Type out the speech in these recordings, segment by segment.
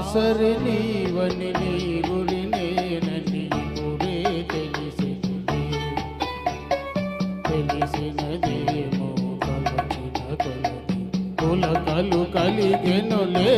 సరి నీవని నీ గురి నేనని ఇప్పుడే తెలిసినదేమో తలచిన తొలగి పులకలు కలిగెనులే.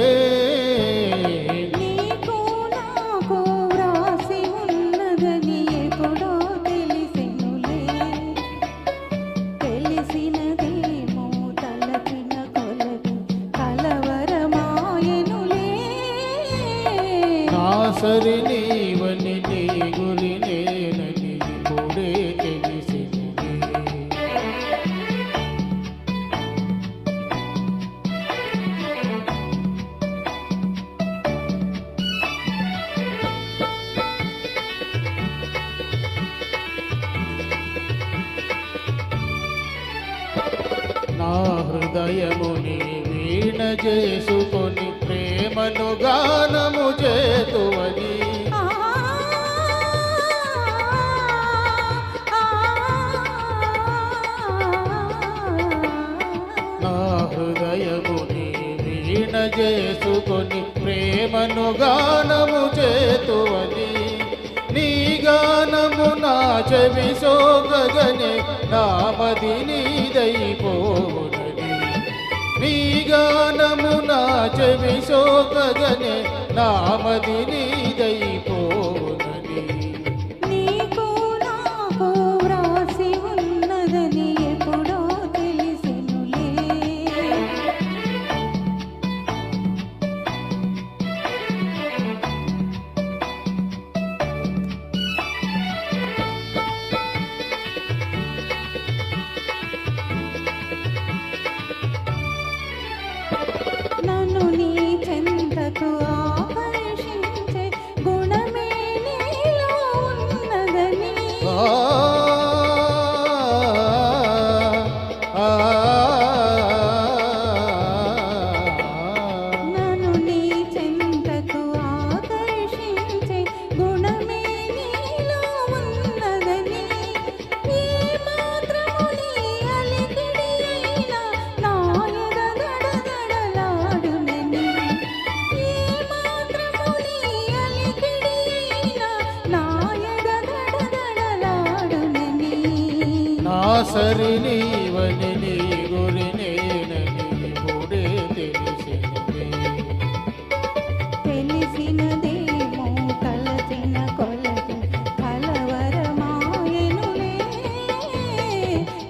సరి నీవని నీ గురి నేనని ఇప్పుడే తెలిసినదే. నా హృదయముని వీణ చేసుకొని ప్రేమను గానము చేతువని నా హృదయముని వీణ చేసుకొని ప్రేమను గానము చేతువని నీ గానము నా చెవి సోగగనే నామది నీదైపోవునని నీ గానము నా చెవి సోగగనే నామది నీదైపోవునని. నీకు నాకు వ్రాసి ఉన్నదని ఎప్పుడో తెలిసినులే. నన్ను నీ చెంతకు ఆకర్షించే గుణమే నీలో ఉన్నదని నన్ను నీ చెంతకు ఆకర్షించే గుణమే నీలో ఉన్నదని ఈ మాత్రము నీ అలికిడి అయినా నా ఎద దడదడలాడునని ఈ మాత్రము నీ అలికిడి అయినా నా ఎద దడదడలాడునని. నా సరి నీవని నీ గురి నేనని ఇప్పుడే తెలిసినదే. తెలిసినదేమో తలచిన కొలది కలవరమాయనులే.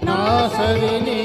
నా సరి నీ